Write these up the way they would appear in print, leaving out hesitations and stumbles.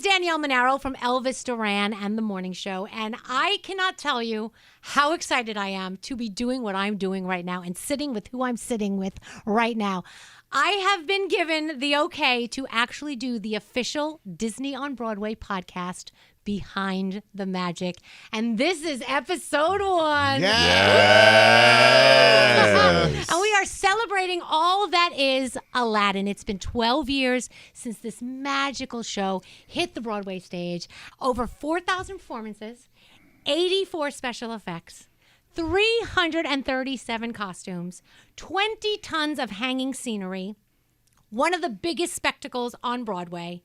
Danielle Monaro from Elvis Duran and The Morning Show, and I cannot tell you how excited I am to be doing what I'm doing right now and sitting with who I'm sitting with right now. I have been given the okay to actually do the official Disney on Broadway podcast, Behind the Magic. And this is episode 1. Yes! And we are celebrating all that is Aladdin. It's been 12 years since this magical show hit the Broadway stage. Over 4,000 performances, 84 special effects, 337 costumes, 20 tons of hanging scenery, one of the biggest spectacles on Broadway,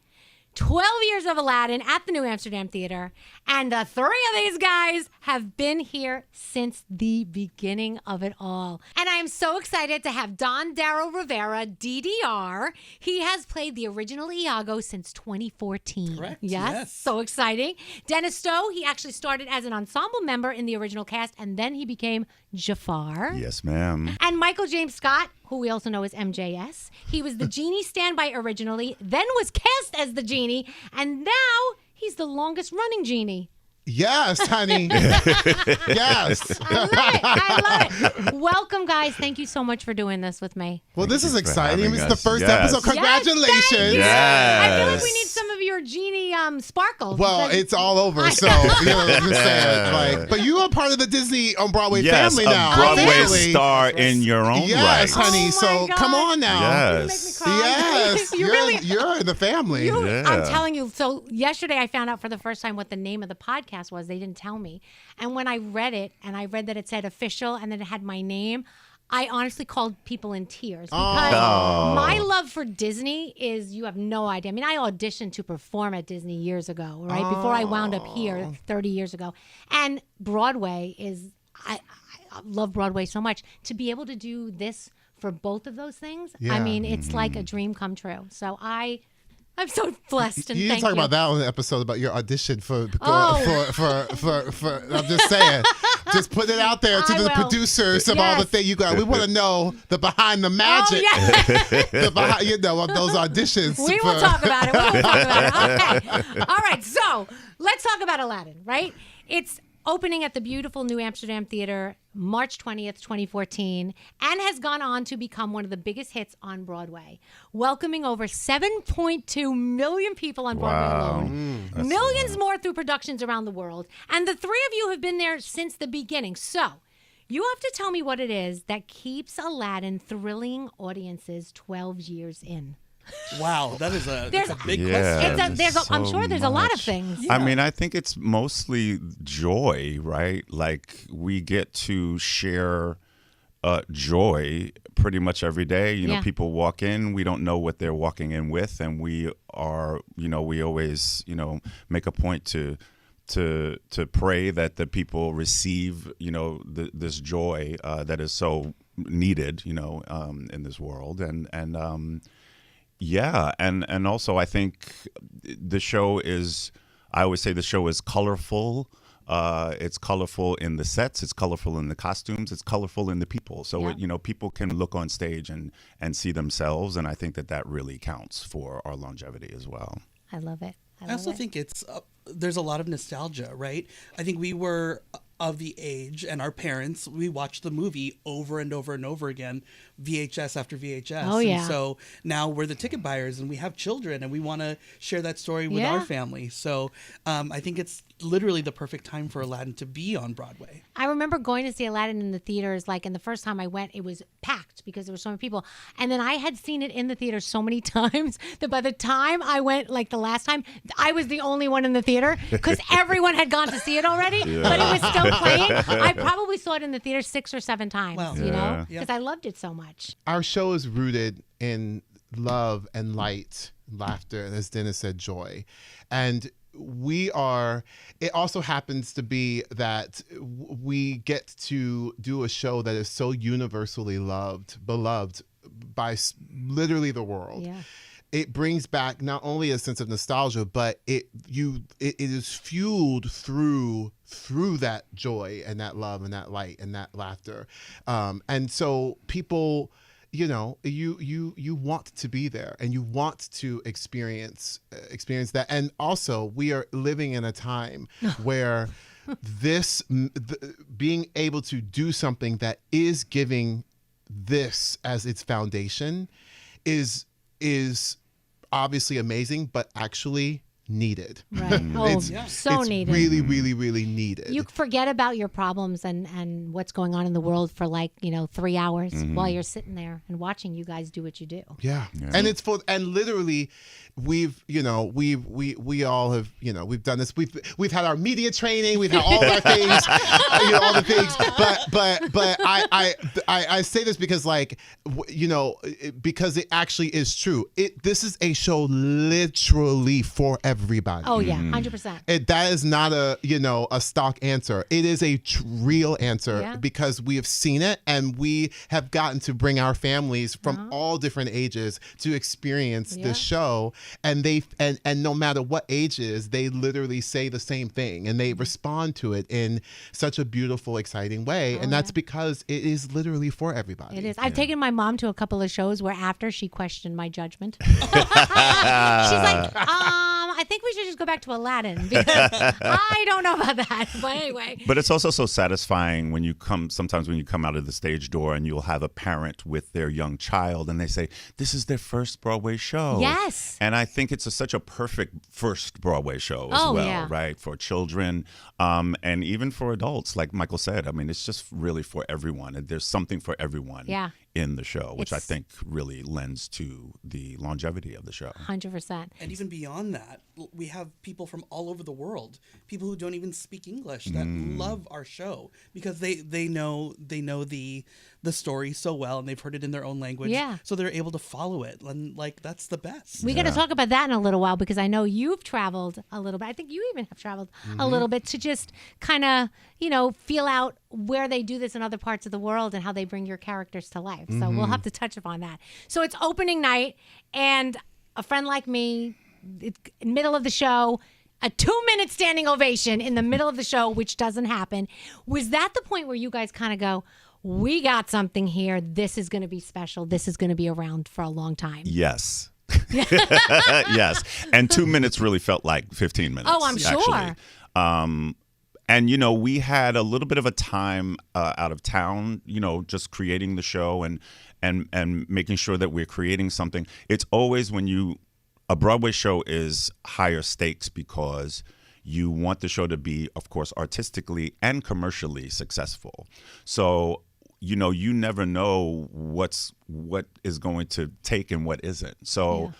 12 years of Aladdin at the New Amsterdam Theater, and the 3 of these guys have been here since the beginning of it all. And I am so excited to have Don Darryl Rivera, DDR. He has played the original Iago since 2014. Correct. Yes. So exciting. Dennis Stowe, he actually started as an ensemble member in the original cast, and then he became Jafar. Yes, ma'am. And Michael James Scott, who we also know as MJS. He was the Genie standby originally, then was cast as the Genie, and now he's the longest running Genie. Yes, honey. Yes. I love it. Welcome, guys. Thank you so much for doing this with me. Well, this is for exciting. having It's us. the first Yes. episode. Congratulations. Yes, thank you. Yes. I feel like we need some of your Genie sparkles. Well, because- it's all over, so you know what I'm saying. Like, but you are part of the Disney on Broadway family now. a Broadway officially. star in your own Yes, right. honey. Oh, my so God. come on now. You make me Yes. cry. Yes, You really- you're in the family. Yeah. I'm telling you. So yesterday I found out for the first time what the name of the podcast was. They didn't tell me. And when I read it, and I read that it said official and then it had my name, I honestly called people in tears because my love for Disney is, you have no idea. I mean, I auditioned to perform at Disney years ago, right? Before I wound up here 30 years ago. And Broadway is, I love Broadway so much. To be able to do this for both of those things, I Yeah. mean, it's like a dream come true. So I'm so blessed, and You thank didn't talk you. about that on the episode about your audition for Oh. I'm just saying. Just put it out there to I the will. producers of all the Yes. things you got. We want to know the behind the magic. Oh, yeah. The behind, you know, of those auditions. We will talk about it. We will talk about it. Okay. All right. So let's talk about Aladdin, right? It's opening at the beautiful New Amsterdam Theater March 20th, 2014, and has gone on to become one of the biggest hits on Broadway, welcoming over 7.2 million people on Broadway alone, millions more through productions around the world. And the 3 of you have been there since the beginning. So you have to tell me what it is that keeps Aladdin thrilling audiences 12 years in. Wow, that's a big Yeah. question. I'm sure there's a lot of much. things. I mean, I think it's mostly joy, right? Like we get to share joy pretty much every day. You know, Yeah. people walk in, we don't know what they're walking in with, and we are, we always, make a point to pray that the people receive, this joy that is so needed, in this world, yeah, and also I think the show is, I always say the show is colorful. It's colorful in the sets, it's colorful in the costumes, it's colorful in the people. So, Yeah. people can look on stage and see themselves, and I think that really counts for our longevity as well. I love it. I also think it's there's a lot of nostalgia, right? I think we were of the age, and our parents, we watched the movie over and over and over again, VHS after VHS. Oh, yeah. And so now we're the ticket buyers, and we have children, and we want to share that story with our family. So I think it's literally the perfect time for Aladdin to be on Broadway. I remember going to see Aladdin in the theaters, and the first time I went, it was packed because there were so many people. And then I had seen it in the theater so many times that by the time I went, the last time, I was the only one in the theater because everyone had gone to see it already, but it was still playing. I probably saw it in the theater 6 or 7 times, Wow. Yeah. because I loved it so much. Our show is rooted in love and light, laughter, and as Dennis said, joy. And it also happens to be that we get to do a show that is so universally beloved by literally the world. Yeah. It brings back not only a sense of nostalgia, but it is fueled through that joy and that love and that light and that laughter. And so people, you want to be there and you want to experience that. And also, we are living in a time where being able to do something that is giving this as its foundation is obviously amazing, but actually needed. Right. Oh, so it's needed. Really, really, really needed. You forget about your problems and what's going on in the world for 3 hours while you're sitting there and watching you guys do what you do. Yeah. And it's and literally we all have, we've done this. We've had our media training, we've had all our things, all the things. But I say this because because it actually is true. This is a show literally for everybody. Oh yeah, 100%. That is not a stock answer. It is a real answer because we have seen it and we have gotten to bring our families from all different ages to experience this show. And and no matter what ages, they literally say the same thing and they respond to it in such a beautiful, exciting way. And that's because it is literally for everybody. It is. I've taken my mom to a couple of shows where after she questioned my judgment. She's like, I think we should just go back to Aladdin because I don't know about that. But anyway. But it's also so satisfying when you come out of the stage door and you'll have a parent with their young child and they say, this is their first Broadway show. Yes. And I think it's such a perfect first Broadway show as well, right? For children and even for adults, like Michael said. I mean, it's just really for everyone. And there's something for everyone in the show, which I think really lends to the longevity of the show. 100%. And even beyond that, we have people from all over the world, people who don't even speak English that love our show because they know the story so well and they've heard it in their own language. Yeah. So they're able to follow it. And that's the best. We're going to talk about that in a little while because I know you've traveled a little bit. I think you even have traveled a little bit to just kind of, feel out where they do this in other parts of the world and how they bring your characters to life. So we'll have to touch upon that. So it's opening night and a friend like me, middle of the show, a 2-minute standing ovation in the middle of the show, which doesn't happen. Was that the point where you guys kind of go, we got something here. This is going to be special. This is going to be around for a long time. Yes. Yes. And 2 minutes really felt like 15 minutes. Oh, I'm sure. And, we had a little bit of a time out of town, just creating the show and making sure that we're creating something. It's always a Broadway show is higher stakes because you want the show to be, of course, artistically and commercially successful. So, you never know what is going to take and what isn't. So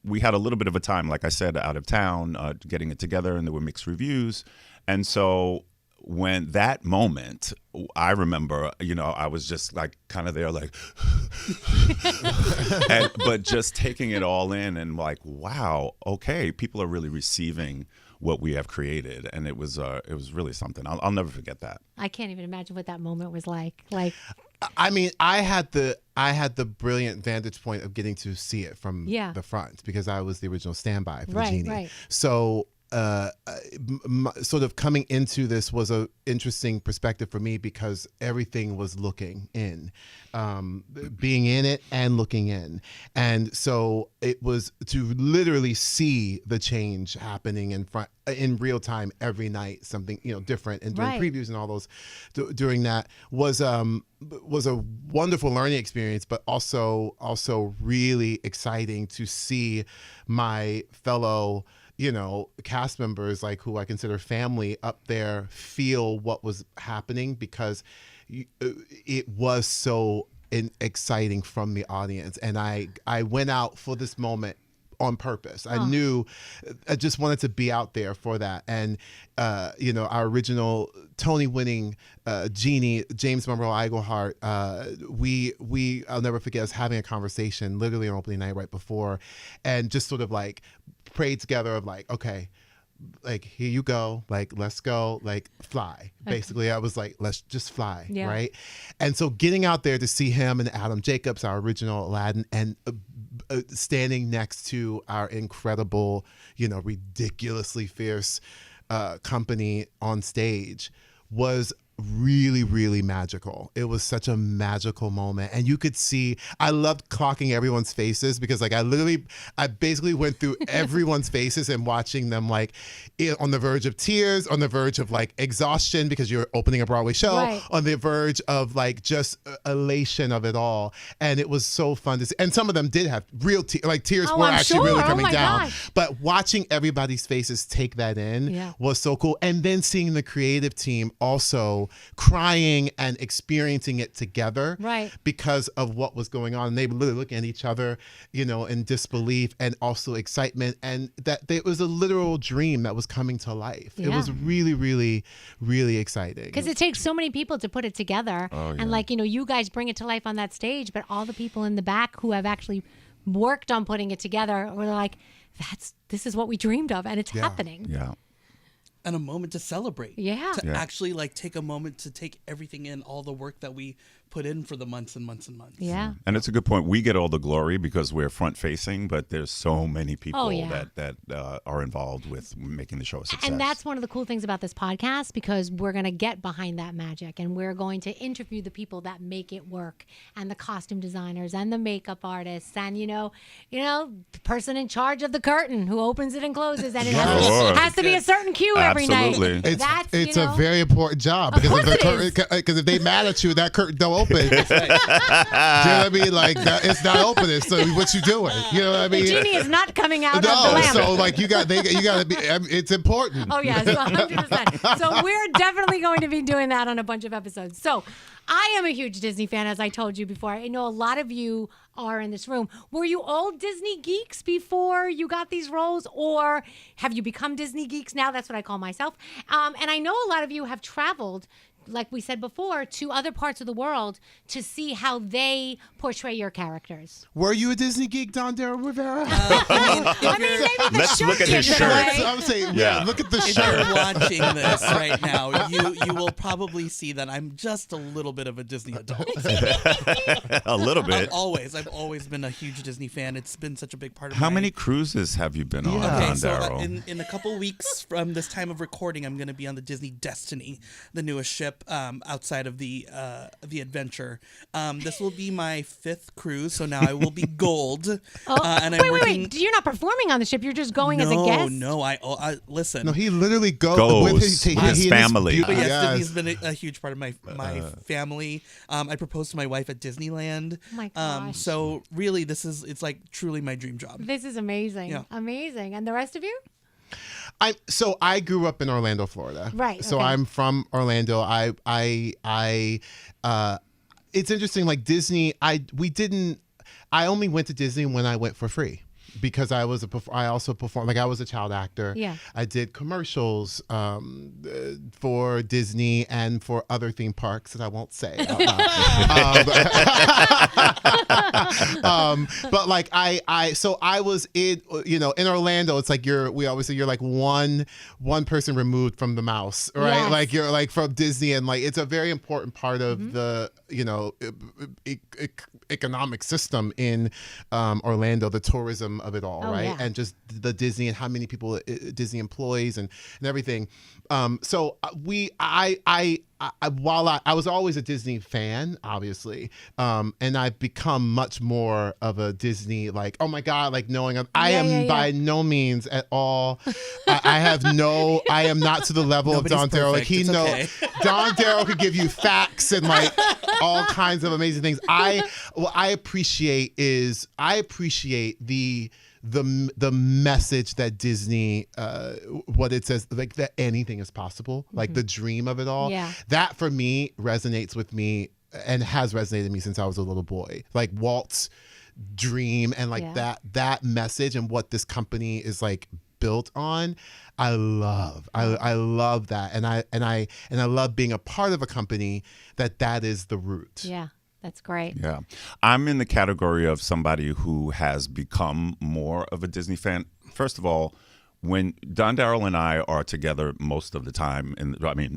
we had a little bit of a time, like I said, out of town, getting it together, and there were mixed reviews. And so when that moment, I remember, I was just kind of there but just taking it all in and wow, okay, people are really receiving what we have created. And it was really something. I'll never forget that. I can't even imagine what that moment was like. I mean, I had the brilliant vantage point of getting to see it from the front because I was the original standby for the Genie. Right. So sort of coming into this was a interesting perspective for me because everything was looking in, being in it and looking in. And so it was to literally see the change happening in real time every night, something, different. And during previews and all those during that was a wonderful learning experience, but also really exciting to see my fellow cast members who I consider family up there feel what was happening because it was so exciting from the audience. And I went out for this moment on purpose. I knew I just wanted to be out there for that. And, our original Tony-winning Genie, James Monroe Iglehart, I'll never forget us having a conversation literally on opening night right before and just sort of prayed together of okay, here you go, let's go, fly. Basically, I was let's just fly, right? And so getting out there to see him and Adam Jacobs, our original Aladdin, and standing next to our incredible, ridiculously fierce company on stage was really, really magical. It was such a magical moment. And you could see, I loved clocking everyone's faces because like I basically went through everyone's faces and watching them like on the verge of tears, on the verge of like exhaustion because you're opening a Broadway show, Right. on the verge of like just elation of it all. And it was so fun to see. And some of them did have real tears Oh, were I'm actually sure. really Oh coming my down. gosh. But watching everybody's faces take that in was so cool. And then seeing the creative team also crying and experiencing it together Right. because of what was going on. And they were literally looking at each other, you know, in disbelief and also excitement. And that it was a literal dream that was coming to life. It Yeah. was really, really, really exciting. Because it takes so many people to put it together. Oh, yeah. And like, you know, you guys bring it to life on that stage, but all the people in the back who have actually worked on putting it together were like, this is what we dreamed of, and it's happening. Yeah. And a moment to celebrate. Yeah. To Yeah. actually like take a moment to take everything in, all the work that we put in for the months and months and months. Yeah. And it's a good point. We get all the glory because we're front facing, but there's so many people Oh, yeah. that are involved with making the show a success. And that's one of the cool things about this podcast because we're going to get behind that magic and we're going to interview the people that make it work and the costume designers and the makeup artists and, you know, the person in charge of the curtain who opens it and closes and it Sure. has to be a certain cue every Absolutely. night. It's you a know, very important job Of because course it is. because if they mad at you, that curtain don't open. Do you know what I mean? Like it's not opening. So what you doing? You know what I the mean? genie is not coming out of the No, lamp. so like you got to be. It's important. Oh, yes, 100%. So we're definitely going to be doing that on a bunch of episodes. So I am a huge Disney fan, as I told you before. I know a lot of you are in this room. Were you all Disney geeks before you got these roles, or have you become Disney geeks now? That's what I call myself. And I know a lot of you have traveled, like we said before, to other parts of the world to see how they portray your characters. Were you a Disney geek, Don Darryl Rivera? I mean, maybe the Let's shirt look at his gives it shirt. away. I'm saying, Yeah. look at the If shirt. you're watching this right now, you will probably see that I'm just a little bit of a Disney adult. a little bit. I've always been a huge Disney fan. It's been such a big part of How my many cruises have you been on, Yeah. Okay, Don so Darryl? in a couple weeks from this time of recording, I'm going to be on the Disney Destiny, the newest ship outside of the Adventure. This will be my 5th cruise, so now I will be gold. And I'm working. Wait. You're not performing on the ship. You're just going as a guest. No, I listen. No, he literally Goes with with his family. But yes, Yes. Disney's been a huge part of my family. I proposed to my wife at Disneyland. Oh my gosh. So really, it's like truly my dream job. This is amazing. Yeah. Amazing. And the rest of you? So I grew up in Orlando, Florida. Right, So okay. I'm from Orlando. It's interesting. Like Disney, I only went to Disney when I went for free. Because I also performed, like I was a child actor. Yeah. I did commercials for Disney and for other theme parks that I won't say. But like so I was in Orlando. It's like we always say you're like one person removed from the mouse, right? Yes. Like you're like from Disney, and like it's a very important part of the economic system in Orlando, the tourism of it all, Oh, right? yeah. And just the Disney and how many people Disney employs and everything. So while I was always a Disney fan, obviously, and I've become much more of a Disney, like, oh my God, like knowing I am by no means at all. I am not to the level Nobody's of Don Darryl. Like perfect. It's okay. Don Darryl could give you facts and like all kinds of amazing things. What I appreciate the message that Disney, what it says, like that anything is possible, like the dream of it all. Yeah. That for me resonates with me and has resonated with me since I was a little boy. Like Walt's dream and like that message and what this company is like built on. I love that, and I love being a part of a company that is the root. Yeah. That's great. Yeah. I'm in the category of somebody who has become more of a Disney fan. First of all, when Don Darryl and I are together most of the time,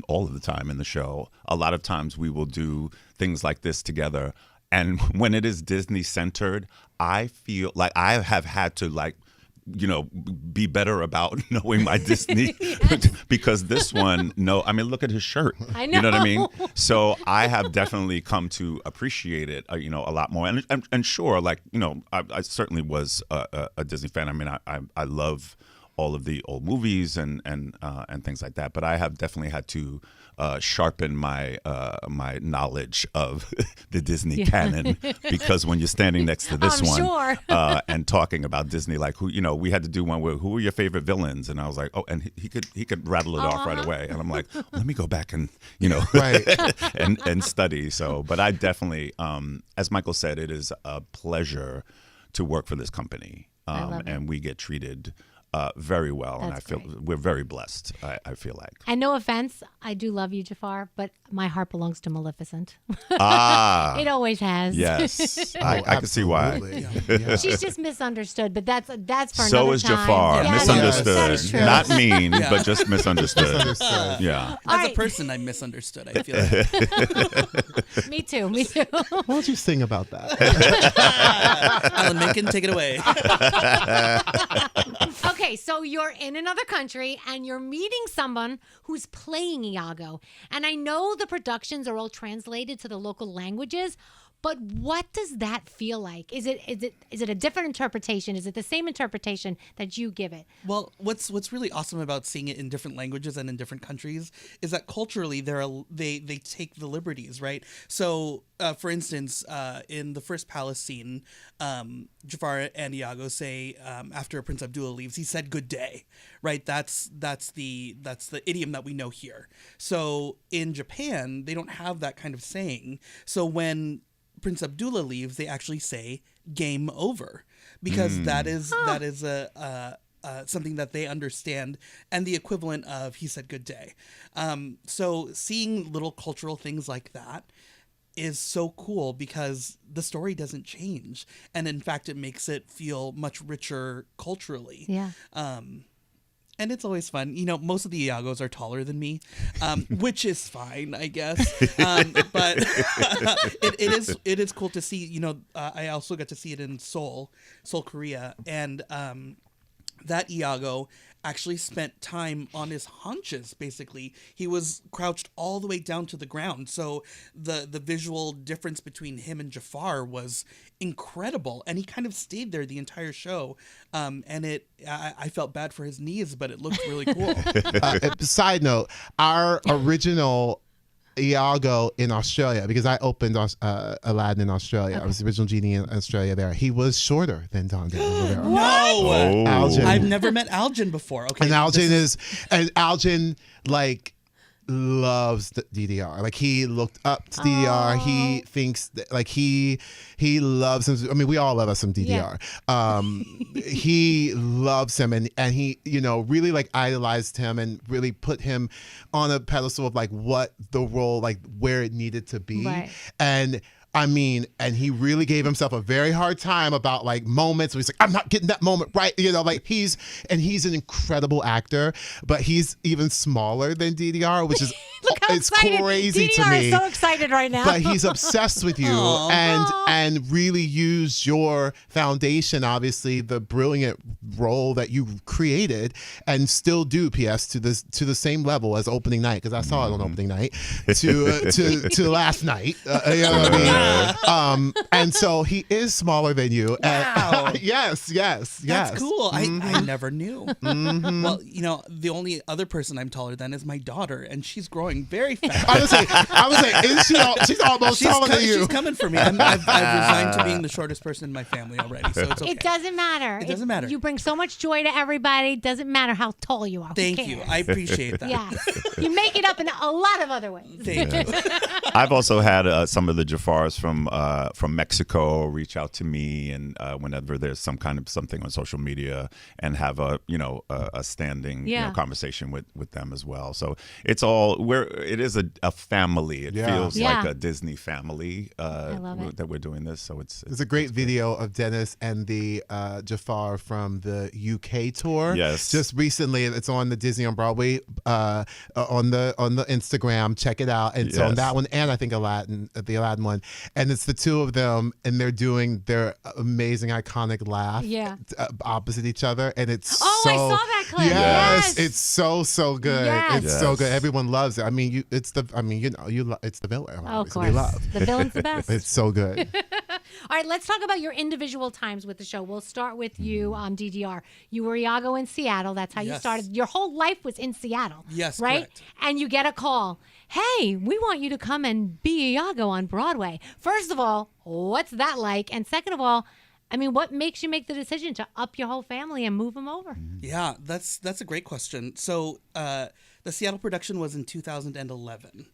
all of the time in the show, a lot of times we will do things like this together. And when it is Disney centered, I feel like I have had to like be better about knowing my Disney because this one, I mean, look at his shirt. I know. You know what I mean? So I have definitely come to appreciate it, a lot more. And sure, like, I certainly was a Disney fan. I mean, I love all of the old movies and things like that. But I have definitely had to sharpen my my knowledge of the Disney canon, because when you're standing next to this one sure. And talking about Disney, like we had to do one where who were your favorite villains, and I was like, oh, and he could rattle it off right away, and I'm like, let me go back and Right. and study. So, but I definitely, as Michael said, it is a pleasure to work for this company, and we get treated very well, and I feel we're very blessed. I feel like. And no offense, I do love you, Jafar, but my heart belongs to Maleficent. Ah, it always has. yes, I can see why. Yeah. She's just misunderstood, but that's for another time. So is Jafar, Yeah, misunderstood, that is true. not mean, but just misunderstood. Misunderstood. Yeah. As a person, I'm misunderstood. I feel like. Me too. Why don't you sing about that? Alan Menken, take it away. Okay, so you're in another country and you're meeting someone who's playing Iago. And I know the productions are all translated to the local languages, but what does that feel like? Is it a different interpretation? Is it the same interpretation that you give it? Well, what's really awesome about seeing it in different languages and in different countries is that culturally they take the liberties, right? So, for instance, in the first palace scene, Jafar and Iago say after Prince Abdullah leaves, he said "good day," right? That's the idiom that we know here. So in Japan, they don't have that kind of saying. So when Prince Abdullah leaves, they actually say "game over," because that is a something that they understand, and the equivalent of "he said good day." So seeing little cultural things like that is so cool, because the story doesn't change, and in fact it makes it feel much richer culturally. Yeah. And it's always fun. Most of the Iagos are taller than me, which is fine, I guess. But it is cool to see. I also got to see it in Seoul, Korea, and that Iago actually spent time on his haunches. Basically, he was crouched all the way down to the ground. So the visual difference between him and Jafar was incredible, and he kind of stayed there the entire show. And I felt bad for his knees, but it looked really cool. Side note: our original Iago in Australia, because I opened Aladdin in Australia. I was the original Genie in Australia there. He was shorter than Don Darryl Rivera. No! Algin. I've never met Algin before. Okay, And Algin loves the DDR. Like, he looked up to DDR. He thinks that, like, he loves him. I mean, we all love us some DDR. He loves him, and he, really like idolized him and really put him on a pedestal of like what the role, like where it needed to be. Right. And and he really gave himself a very hard time about like moments where he's like, I'm not getting that moment right. Like he's an incredible actor, but he's even smaller than DDR, which is Look how it's excited. crazy DDR to me. is so excited right now. But he's obsessed with you and really used your foundation, obviously the brilliant role that you created, and still do, PS, to the same level as opening night, because I saw it on opening night, to last night. You know what I mean? And so he is smaller than you. Wow. Yes. That's cool. I never knew. Well, the only other person I'm taller than is my daughter, and she's growing very fast. I was like, she's almost taller than you. She's coming for me. I've resigned to being the shortest person in my family already, so it's okay. It doesn't matter. It doesn't matter. You bring so much joy to everybody. Doesn't matter how tall you are. Who Thank you. cares? I appreciate that. Yeah. You make it up in a lot of other ways. Thank you. I've also had some of the Jafars from Mexico reach out to me, and whenever there's something on social media, and have a standing conversation with them as well. So it's it is a family. It feels like a Disney family that we're doing this. So there's a great video of Dennis and the Jafar from the UK tour. Yes, just recently. It's on the Disney on Broadway on the Instagram. Check it out. And so on that one, and and I think Aladdin, the Aladdin one, and it's the two of them, and they're doing their amazing iconic laugh opposite each other, and it's I saw that clip. Yes, it's so good. Yes. It's so good. Everyone loves it. I mean, it's the villain. Oh, of obviously, course. we love. The villain's the best. It's so good. All right, let's talk about your individual times with the show. We'll start with you on DDR. You were Iago in Seattle. That's how you started. Your whole life was in Seattle. Yes, right? correct. And you get a call. Hey, we want you to come and be Iago on Broadway. First of all, what's that like? And second of all, I mean, what makes you make the decision to up your whole family and move them over? Yeah, that's a great question. So the Seattle production was in 2011.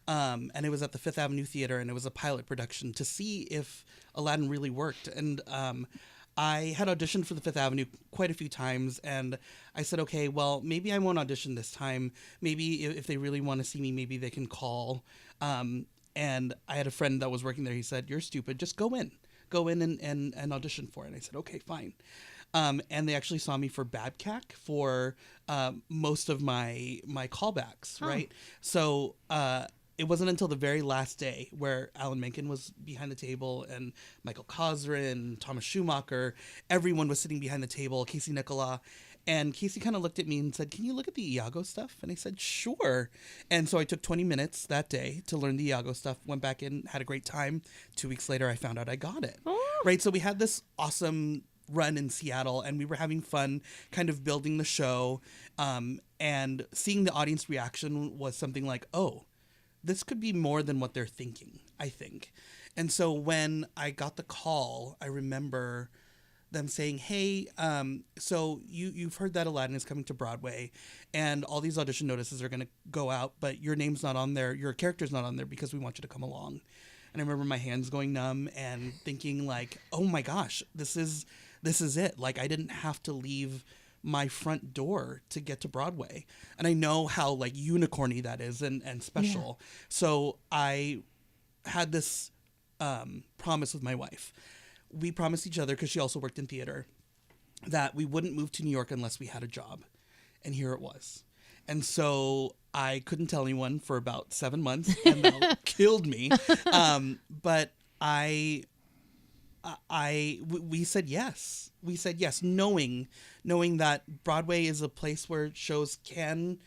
And it was at the Fifth Avenue Theater, and it was a pilot production to see if Aladdin really worked. And I had auditioned for the Fifth Avenue quite a few times, and I said, okay, well, maybe I won't audition this time. Maybe if they really want to see me, maybe they can call. And I had a friend that was working there. He said, you're stupid. Just go in. Go in and audition for it. And I said, okay, fine. And they actually saw me for Babcock for most of my callbacks, right? So it wasn't until the very last day where Alan Menken was behind the table, and Michael Cosrin, Thomas Schumacher, everyone was sitting behind the table, Casey Nicola. And Casey kind of looked at me and said, can you look at the Iago stuff? And I said, sure. And so I took 20 minutes that day to learn the Iago stuff, went back in, had a great time. 2 weeks later, I found out I got it. Right? So we had this awesome run in Seattle, and we were having fun kind of building the show. And seeing the audience reaction was something like, oh, this could be more than what they're thinking, I think. And so when I got the call, I remember them saying, hey, so you've heard that Aladdin is coming to Broadway, and all these audition notices are going to go out, but your name's not on there, your character's not on there because we want you to come along. And I remember my hands going numb and thinking like, oh my gosh, this is it. Like, I didn't have to leave my front door to get to Broadway. And I know how like unicorny that is and special. Yeah. So I had this promise with my wife. We promised each other, because she also worked in theater, that we wouldn't move to New York unless we had a job. And here it was. And so I couldn't tell anyone for about 7 months, and that killed me. But we said yes. We said yes, knowing that Broadway is a place where shows can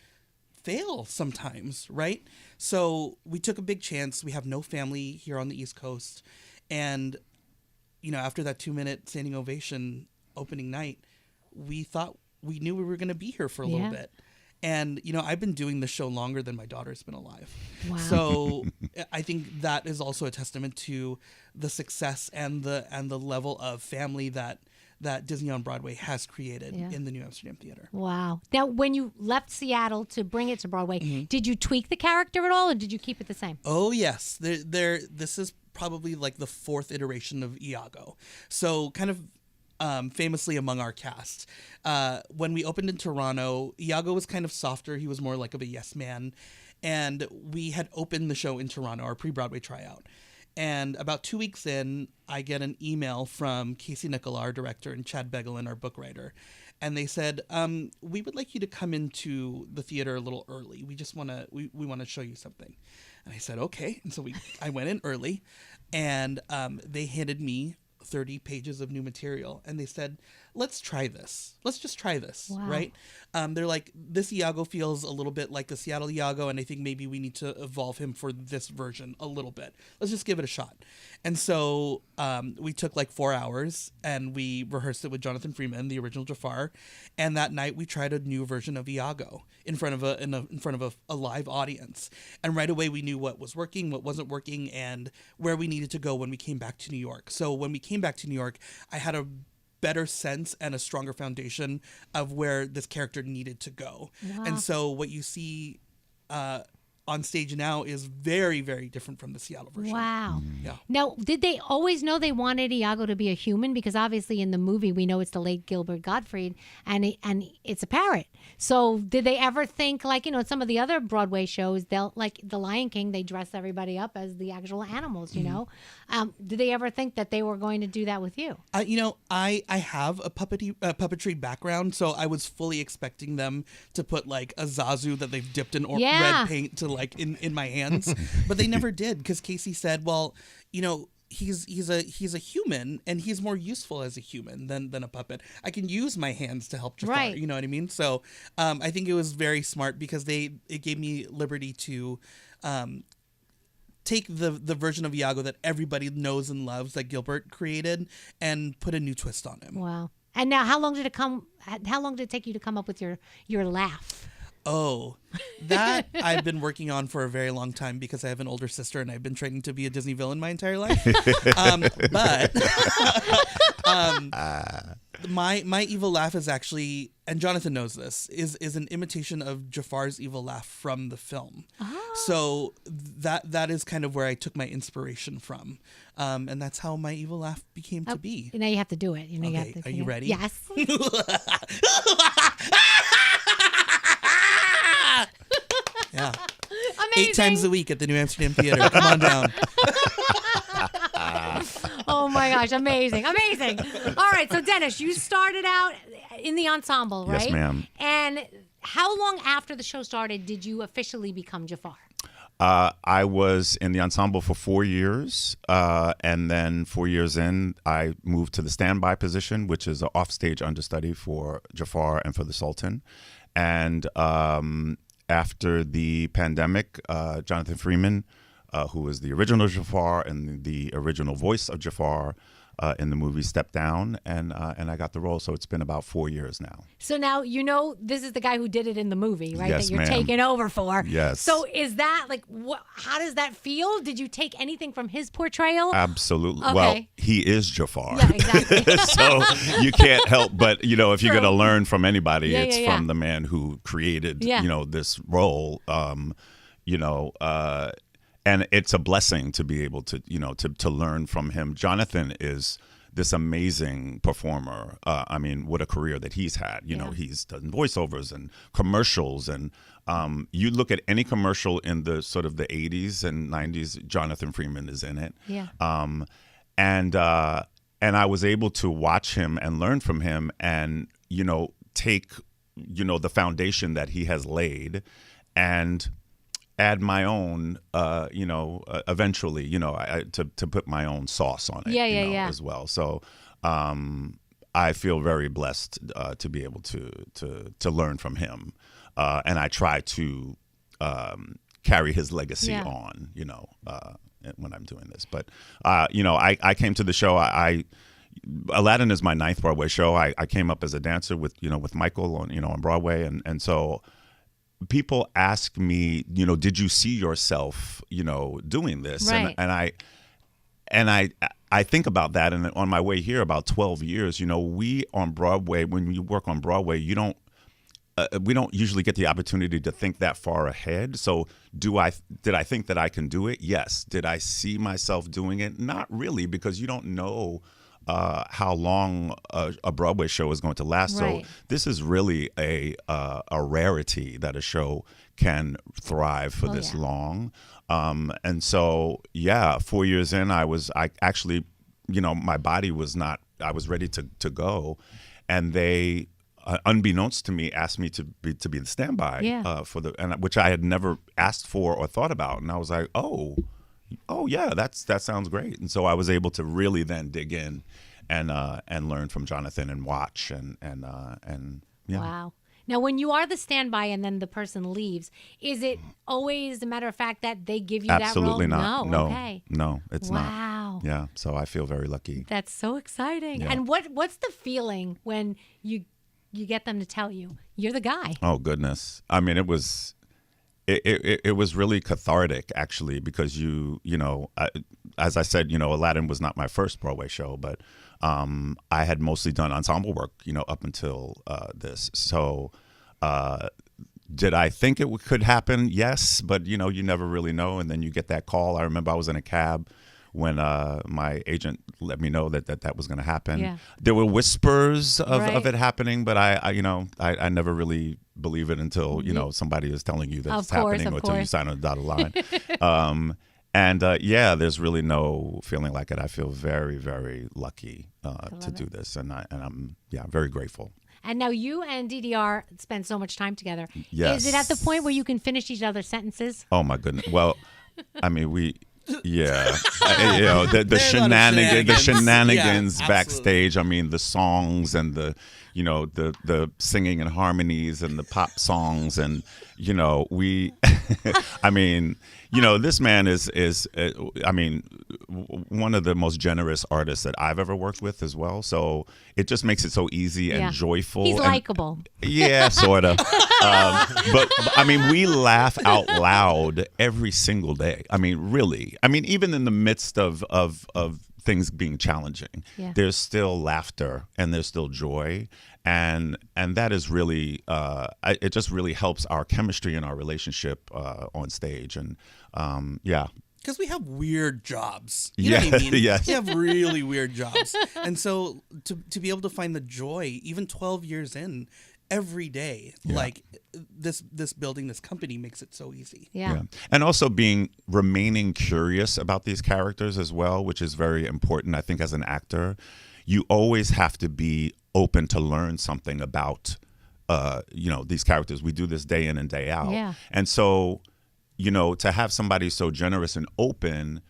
fail sometimes, right? So we took a big chance. We have no family here on the East Coast. And, you know, after that 2-minute standing ovation opening night, we knew we were going to be here for a little bit. And, you know, I've been doing this show longer than my daughter's been alive. Wow. So I think that is also a testament to the success and the level of family that Disney on Broadway has created in the New Amsterdam Theater. Wow. Now, when you left Seattle to bring it to Broadway, did you tweak the character at all, or did you keep it the same? Oh, yes. This is probably like the 4th iteration of Iago. So kind of famously among our cast. When we opened in Toronto, Iago was kind of softer. He was more like of a yes man. And we had opened the show in Toronto, our pre-Broadway tryout. And about 2 weeks in, I get an email from Casey Nicola, our director, and Chad Begelin, our book writer. And they said, we would like you to come into the theater a little early. We just want to, we want to show you something. And I said, okay. And so I went in early, and they handed me 30 pages of new material, and they said, let's try this. Let's just try this. Wow. Right? They're like, this Iago feels a little bit like the Seattle Iago, and I think maybe we need to evolve him for this version a little bit. Let's just give it a shot. And so we took like 4 hours, and we rehearsed it with Jonathan Freeman, the original Jafar. And that night we tried a new version of Iago in front of a live audience. And right away we knew what was working, what wasn't working, and where we needed to go when we came back to New York. So when we came back to New York, I had a better sense and a stronger foundation of where this character needed to go. Wow. And so what you see on stage now is very, very different from the Seattle version. Wow. Yeah. Now, did they always know they wanted Iago to be a human? Because obviously in the movie we know it's the late Gilbert Gottfried, and it's a parrot. So did they ever think, like, you know, some of the other Broadway shows, they'll, like The Lion King, they dress everybody up as the actual animals, you know? Did they ever think that they were going to do that with you? You know, I have a puppetry background, so I was fully expecting them to put like a Zazu that they've dipped in red paint to like in my hands, but they never did because Casey said, well, you know, he's a human and he's more useful as a human than a puppet. I can use my hands to help Jafar. Right. You know what I mean? So I think it was very smart because it gave me liberty to take the version of Iago that everybody knows and loves that Gilbert created and put a new twist on him. Wow. And now, how long did it take you to come up with your laugh? Oh, that I've been working on for a very long time because I have an older sister and I've been training to be a Disney villain my entire life. But my evil laugh is actually, and Jonathan knows this, is an imitation of Jafar's evil laugh from the film. Oh. So that is kind of where I took my inspiration from. And that's how my evil laugh became to be. Now you have to do it. You know, okay, you have to, are you ready? Yes. Yeah. Amazing. 8 times a week at the New Amsterdam Theater. Come on down. Oh my gosh, amazing. Amazing. All right, so Dennis, you started out in the ensemble, right? Yes, ma'am. And how long after the show started did you officially become Jafar? I was in the ensemble for 4 years, and then 4 years in, I moved to the standby position, which is an offstage understudy for Jafar and for the Sultan. And after the pandemic, Jonathan Freeman, who was the original Jafar and the original voice of Jafar in the movie, stepped down, and I got the role. So it's been about 4 years now. So now you know this is the guy who did it in the movie, right? Yes, that you're ma'am. taking over for. Yes. So is that like how does that feel? Did you take anything from his portrayal? Absolutely. Okay. Well, he is Jafar. Yeah, exactly. So you can't help but, you know, if you're True. going to learn from anybody, Yeah, it's yeah, yeah. from the man who created, Yeah. you know, this role, you know, and it's a blessing to be able to, you know, to learn from him. Jonathan is this amazing performer. I mean, what a career that he's had. You know, he's done voiceovers and commercials, and you look at any commercial in the sort of the 80s and 90s, Jonathan Freeman is in it. Yeah. And I was able to watch him and learn from him, and you know, take, you know, the foundation that he has laid, and add my own, you know, eventually, you know, to put my own sauce on it, you know, as well. So I feel very blessed to be able to learn from him, and I try to carry his legacy on, you know, when I'm doing this. But you know, I came to the show. Aladdin is my 9th Broadway show. I came up as a dancer with, you know, with Michael on, you know, on Broadway, and so people ask me, you know, did you see yourself, you know, doing this? Right. And I think about that, and on my way here, about 12 years, you know, we on Broadway, when you work on Broadway, we don't usually get the opportunity to think that far ahead. So did I think that I can do it? Yes. Did I see myself doing it? Not really, because you don't know how long a Broadway show is going to last. Right. So this is really a rarity that a show can thrive for this long. And so, 4 years in, I actually, you know, my body was not, I was ready to go. And they, unbeknownst to me, asked me to be the standby for which I had never asked for or thought about. And I was like, oh yeah, that sounds great. And so I was able to really then dig in and learn from Jonathan and watch and yeah. Wow. Now, when you are the standby and then the person leaves, is it always a matter of fact that they give you Absolutely that role? not. No. No, Okay. no, it's not. Wow. Yeah. So I feel very lucky. That's so exciting. Yeah. And what's the feeling when you get them to tell you you're the guy? Oh goodness. I mean, it was really cathartic, actually, because you know, as I said, you know, Aladdin was not my first Broadway show, but I had mostly done ensemble work, you know, up until this. So did I think it could happen? Yes, but you know, you never really know. And then you get that call. I remember I was in a cab when my agent let me know that was going to happen. Yeah. There were whispers of Right. it happening, but I you know, I never really believe it until, you know, somebody is telling you that Of it's course, happening, of or until you course. sign on the dotted line. There's really no feeling like it. I feel very, very lucky to do this, and I'm very grateful. And now you and DDR spend so much time together. Yes. Is it at the point where you can finish each other's sentences? Oh my goodness. Well, I mean, yeah, the There's a lot of shenanigans Yeah, backstage. I mean, the songs and the singing and harmonies and the pop songs, and we, I mean, this man is I mean, one of the most generous artists that I've ever worked with as well. So it just makes it so easy and joyful. He's likable. Yeah, sort of. But I mean, we laugh out loud every single day. I mean, really. I mean, even in the midst of things being challenging, there's still laughter and there's still joy, and that is really it just really helps our chemistry and our relationship on stage, and Because we have weird jobs. You know what I mean? Yes. We have really weird jobs. And so to be able to find the joy, even 12 years in, every day, like this building, this company makes it so easy. Yeah. And also remaining curious about these characters as well, which is very important. I think as an actor, you always have to be open to learn something about, these characters. We do this day in and day out. Yeah. And so, to have somebody so generous and open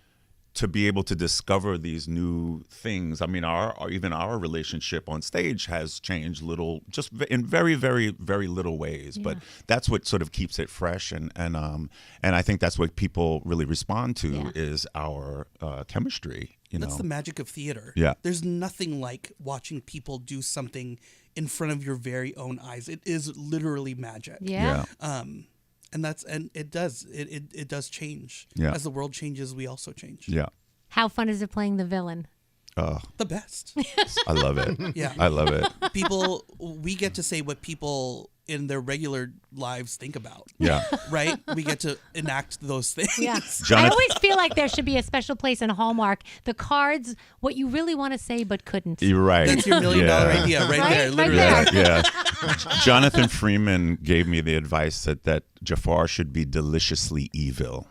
to be able to discover these new things. I mean, even our relationship on stage has changed just in very, very, very little ways. But that's what sort of keeps it fresh, and I think that's what people really respond to is our chemistry. That's the magic of theater. Yeah, there's nothing like watching people do something in front of your very own eyes. It is literally magic. Yeah. And it does change. Yeah. As the world changes, we also change. Yeah. How fun is it playing the villain? The best. I love it. Yeah. I love it. We get to say what people in their regular lives think about. Yeah. Right? We get to enact those things. Yeah. I always feel like there should be a special place in Hallmark. The cards, what you really want to say but couldn't. You're right. That's your $1 million idea right there. Literally. Right there. Yeah. Jonathan Freeman gave me the advice that Jafar should be deliciously evil.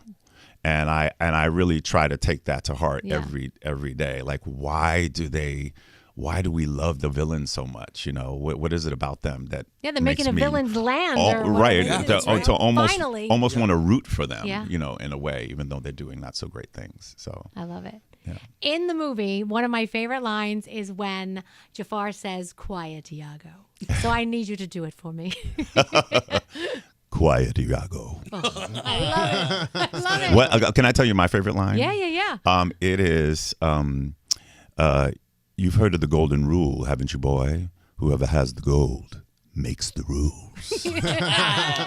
And I really try to take that to heart every day. Like, why do we love the villains so much? What is it about them that they're making a villain's land. Right. To almost Finally. want to root for them, Yeah. in a way, even though they're doing not so great things. So I love it. Yeah. In the movie, one of my favorite lines is when Jafar says, "Quiet, Iago." So I need you to do it for me. Quiet, Iago. I love it. I love it. What can I tell you my favorite line? Yeah. It is you've heard of the golden rule, haven't you, boy? Whoever has the gold makes the rules.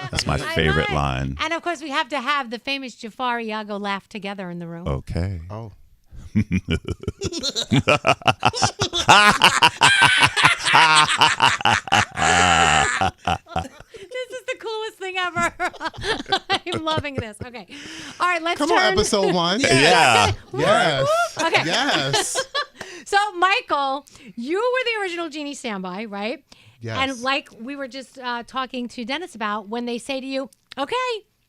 That's my favorite line. And of course, we have to have the famous Jafar Iago laugh together in the room. Okay. Oh. This is the coolest thing ever. I'm loving this. Okay. All right, let's Come turn. on, episode 1. Yeah. Yes. Okay. Yes. So, Michael, you were the original Genie standby, right? Yes. And like we were just talking to Dennis about, when they say to you, okay,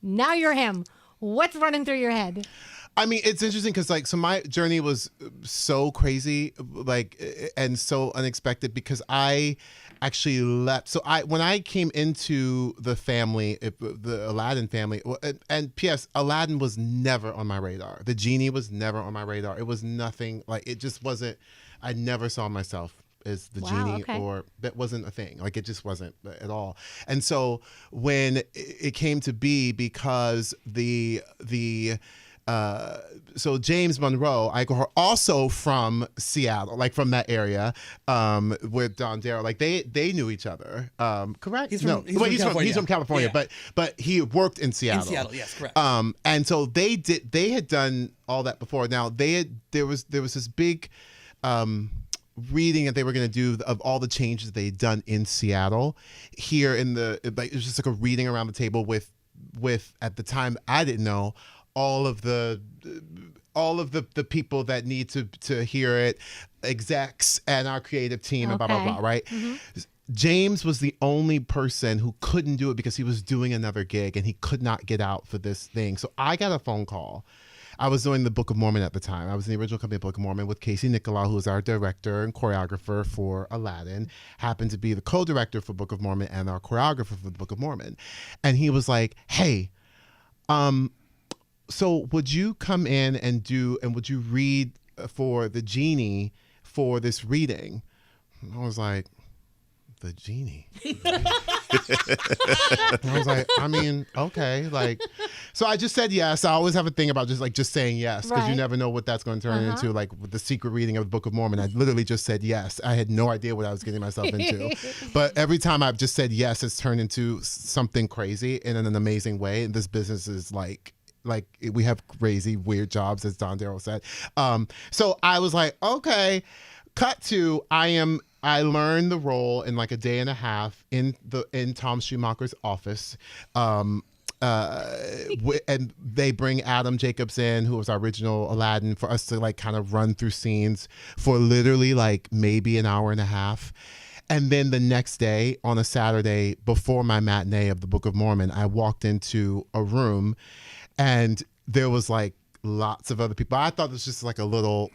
now you're him, what's running through your head? I mean, it's interesting because, so my journey was so crazy, and so unexpected because I actually left. So when I came into the family, the Aladdin family, and P.S., Aladdin was never on my radar. The Genie was never on my radar. It was nothing, it just wasn't, I never saw myself as the Genie, or that wasn't a thing. It just wasn't at all. And so when it came to be, because so James Monroe, also from Seattle, from that area, with Don Darryl, they knew each other. Correct? He's from California, yeah. but he worked in Seattle. In Seattle, yes, correct. And so they had done all that before. Now there was this big reading that they were going to do of all the changes they'd done in Seattle. Here it was just a reading around the table with at the time, I didn't know all of the people that need to hear it, execs and our creative team, and blah blah blah, right? Mm-hmm. James was the only person who couldn't do it because he was doing another gig and he could not get out for this thing. So I got a phone call. I was doing the Book of Mormon at the time. I was in the original company Book of Mormon with Casey Nicolau, who was our director and choreographer for Aladdin, happened to be the co-director for Book of Mormon and our choreographer for the Book of Mormon. And he was like, hey, so would you come in and would you read for the Genie for this reading? And I was like, the Genie. And I was like, I mean, okay, like, so I just said yes. I always have a thing about just saying yes, because you never know what that's going to turn into. Like with the secret reading of the Book of Mormon, I literally just said yes. I had no idea what I was getting myself into, but every time I've just said yes, it's turned into something crazy in an amazing way. And this business is like we have crazy weird jobs, as Don Darryl said. So I was like, okay. Cut to I learned the role in like a day and a half in Tom Schumacher's office. And they bring Adam Jacobs in, who was our original Aladdin, for us to like kind of run through scenes for literally like maybe an hour and a half. And then the next day, on a Saturday before my matinee of the Book of Mormon, I walked into a room and there was like lots of other people. I thought it was just like a little,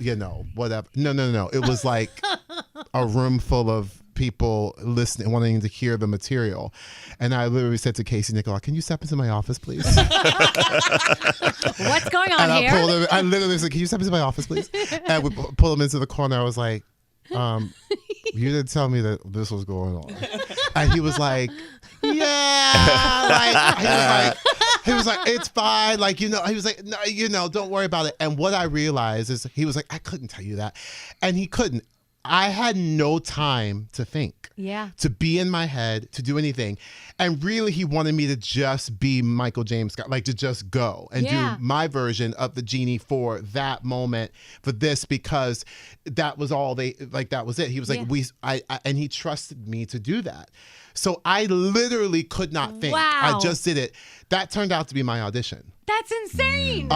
whatever. No. It was like a room full of people listening, wanting to hear the material. And I literally said to Casey Nicolau, can you step into my office, please? What's going on and here? I literally said, can you step into my office, please? And we pull him into the corner. I was like, you didn't tell me that this was going on. And he was like, yeah. He was like, it's fine. Like, he was like, no, don't worry about it. And what I realized is he was like, I couldn't tell you that. And he couldn't. I had no time to think, to be in my head, to do anything. And really, he wanted me to just be Michael James Scott, like to just go and do my version of the Genie for that moment, for this, because that was all that was it. He was like, and he trusted me to do that. So I literally could not think. Wow. I just did it. That turned out to be my audition. That's insane.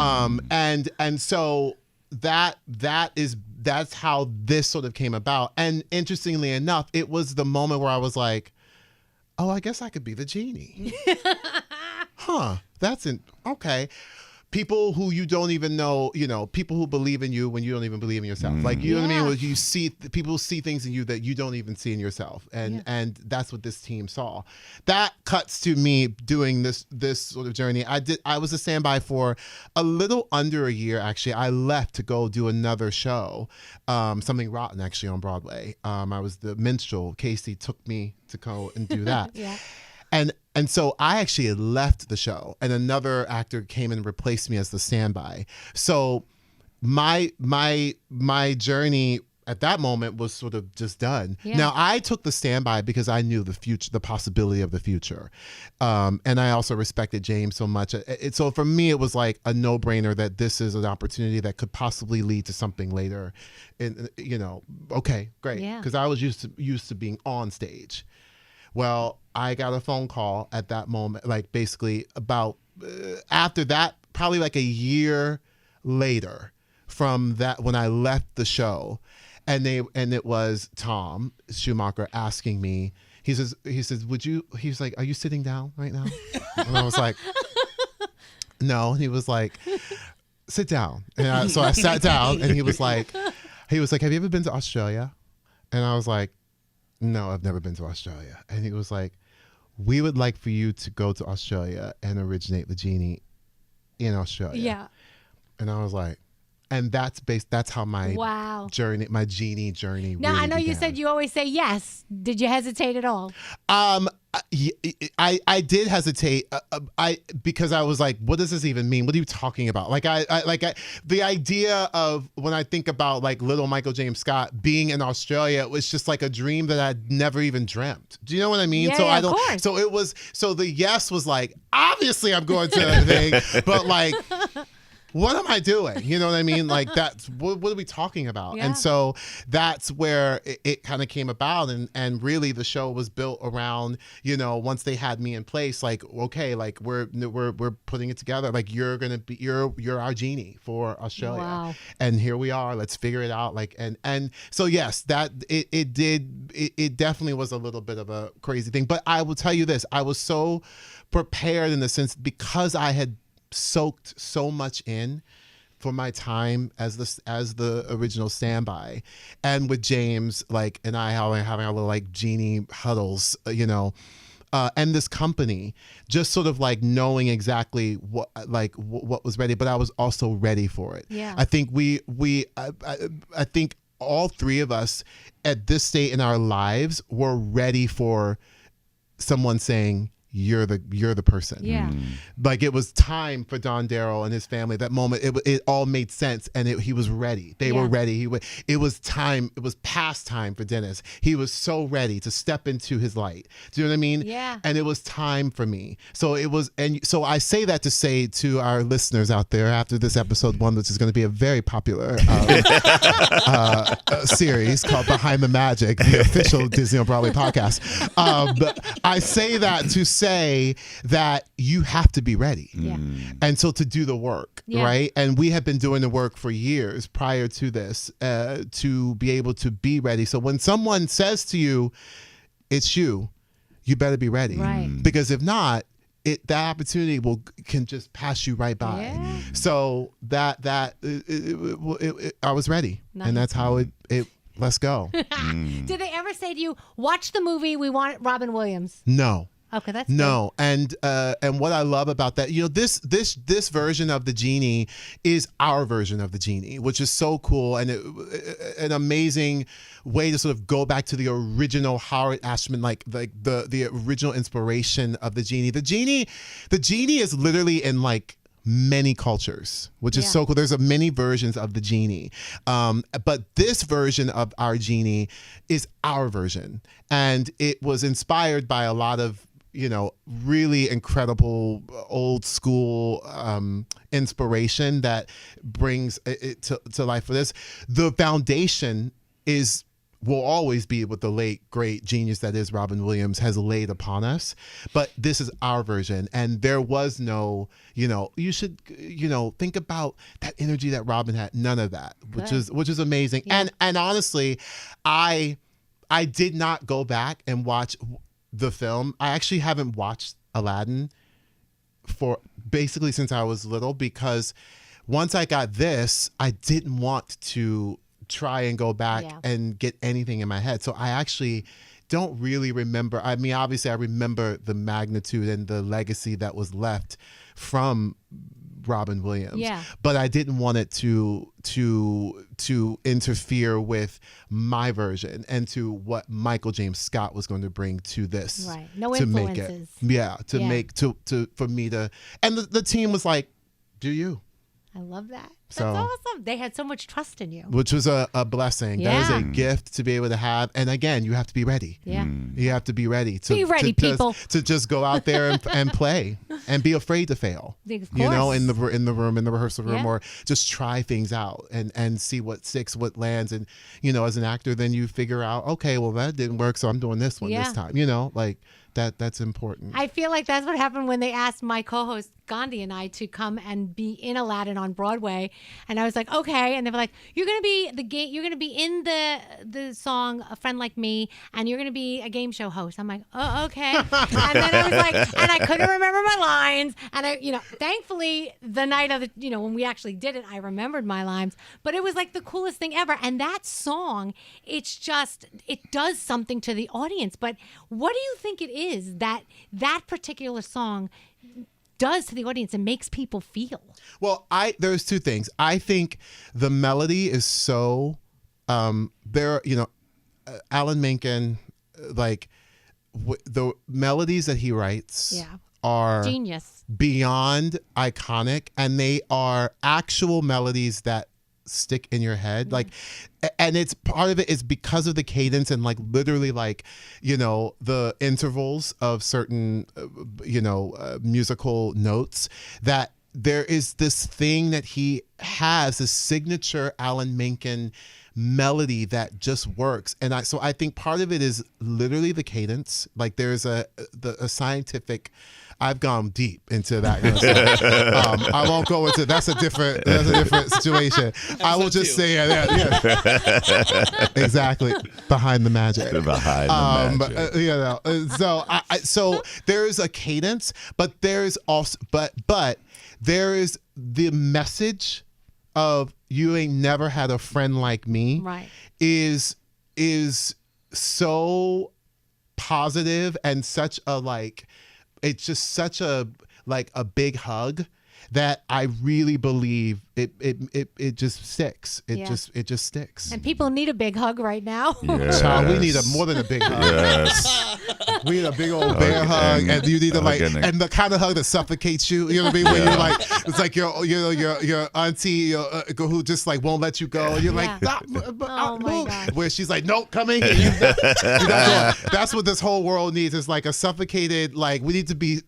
And so that's how this sort of came about. And interestingly enough, it was the moment where I was like, oh, I guess I could be the Genie. Okay. People who you don't even know, people who believe in you when you don't even believe in yourself. Like, you know what I mean? Where you see, people see things in you that you don't even see in yourself. And that's what this team saw. That cuts to me doing this sort of journey. I was a standby for a little under a year, actually. I left to go do another show, Something Rotten, actually, on Broadway. I was the minstrel. Casey took me to go and do that. And so I actually had left the show, and another actor came and replaced me as the standby. So my journey at that moment was sort of just done. Now I took the standby because I knew the future, the possibility of the future, and I also respected James so much. So for me, it was like a no-brainer that this is an opportunity that could possibly lead to something later. And okay, great, because I was used to being on stage. Well, I got a phone call at that moment, like basically about after that, probably like a year later from that, when I left the show, and it was Tom Schumacher asking me. He says, he's like, are you sitting down right now? And I was like, no. And he was like, sit down. And so I sat down, and he was like, have you ever been to Australia? And I was like, no, I've never been to Australia. And he was like, we would like for you to go to Australia and originate the Genie in Australia. Yeah. And I was like, and that's how my journey, my Genie journey. Now, really I know you began. said you always say yes. Did you hesitate at all? I did hesitate. Because I was like, what does this even mean? What are you talking about? Like the idea of, when I think about like little Michael James Scott being in Australia, it was just like a dream that I'd never even dreamt. Do you know what I mean? Yeah, of course. So the yes was like, obviously I'm going to the thing, but like, what am I doing? You know what I mean? Like, what are we talking about? Yeah. And so that's where it kind of came about. And really the show was built around, once they had me in place, like, okay, like we're putting it together. Like, you're our Genie for Australia. Wow. And here we are, let's figure it out. Like, and so yes, that it definitely was a little bit of a crazy thing. But I will tell you this, I was so prepared in the sense, because I had soaked so much in for my time as the original standby, and with James, like, and I having our little like Genie huddles, and this company, just sort of like knowing exactly what was ready, but I was also ready for it. Yeah. I think I think all three of us at this state in our lives were ready for someone saying, you're the person. Yeah. Like, it was time for Don Darryl and his family. That moment, it all made sense, and he was ready. They were ready. It was time. It was past time for Dennis. He was so ready to step into his light. Do you know what I mean? Yeah. And it was time for me. So it was, and so I say that to say to our listeners out there, after this episode 1, which is going to be a very popular series called Behind the Magic, the official Disney on Broadway podcast. But I say that to say that you have to be ready. Yeah. And so to do the work, right? And we have been doing the work for years prior to this to be able to be ready. So when someone says to you, it's you better be ready. Right. Because if not, that opportunity can just pass you right by. Yeah. So I was ready. Nice. And that's how it let's go. Did they ever say to you, watch the movie, we want Robin Williams? No. Okay, that's no, and what I love about that, this version of the Genie is our version of the Genie, which is so cool, and an amazing way to sort of go back to the original Howard Ashman, like the original inspiration of the Genie. The Genie is literally in like many cultures, which is so cool. There's many versions of the Genie, but this version of our Genie is our version, and it was inspired by a lot of really incredible old school inspiration that brings it to life for this. The foundation will always be what the late great genius that is Robin Williams has laid upon us, but this is our version, and there was no you should think about that energy that Robin had. None of that. Which is amazing. And honestly, I did not go back and watch the film. I actually haven't watched Aladdin for basically since I was little, because once I got this, I didn't want to try and go back and get anything in my head. So I actually don't really remember. I mean, obviously I remember the magnitude and the legacy that was left from Robin Williams, but I didn't want it to interfere with my version and to what Michael James Scott was going to bring to this. Right. No to influences. Make it, for me to, and the team was like, do you? I love that. That's So- awesome. They had so much trust in you. Which was a blessing. That is a gift to be able to have. And again, you have to be ready. Yeah. You have to be ready to Be ready, people. to just go out there and play and be afraid to fail. Of In course. the room, in the rehearsal room, Yeah. or just try things out and see what sticks, what lands. And as an actor, then you figure out, okay, well that didn't work, so I'm doing this one this time. Like that's important. I feel like that's what happened when they asked my co-host Gandhi and I to come and be in Aladdin on Broadway, and I was like, okay, and they were like, you're gonna be you're gonna be in the song A Friend Like Me, and you're gonna be a game show host. I'm like, oh, okay. And then I was like, and I couldn't remember my lines, and I thankfully the night of the when we actually did it, I remembered my lines, but it was like the coolest thing ever. And that song, it does something to the audience. But what do you think it is that particular song does to the audience and makes people feel? Well, there's two things. I think the melody is so Alan Menken, the melodies that he writes are Genius. beyond iconic, and they are actual melodies that stick in your head, and it's part of it is because of the cadence and literally the intervals of certain musical notes, that there is this thing that he has, this signature Alan Menken melody that just works. And I think part of it is literally the cadence. There's a scientific, I've gone deep into that kind of stuff. I won't go into that's a different situation. I will just say exactly, behind the magic. Behind the magic. So there's a cadence, but there's also but there is the message of "You Ain't Never Had a Friend Like Me" Right. is so positive and such a like, it's just such a like a big hug that I really believe it just sticks. It just sticks. And people need a big hug right now. Yes. Child, we need more than a big hug. Yes. We need a big old bear hug, and you need to like, and the kind of hug that suffocates you. You know what I mean? When you're like, it's like your auntie who just like won't let you go. And you're like, Oh my God. where she's like, nope, come in here. You're not going. That's what this whole world needs. Is like a suffocated, like we need to be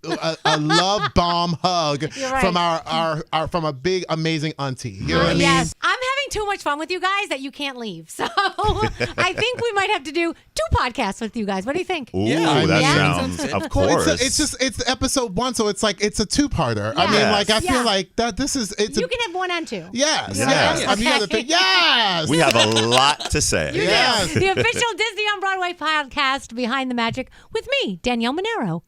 a love bomb hug Right. from our from a big amazing auntie. You know what I mean? Yes. I'm having too much fun with you guys that you can't leave. So I think we might have to do 2 podcasts with you guys. What do you think? Ooh, Yeah. that Yeah. sounds, of Well, course. it's episode 1, so it's like it's a 2-parter. I mean, Yes. like I Yeah. feel like that. This is it's You can have 1 and 2. yes, Yeah. yes. I mean, you Okay. gotta think, yes. we have a lot to say. You do. Yes. The official Disney on Broadway podcast, Behind the Magic, with me, Danielle Monaro.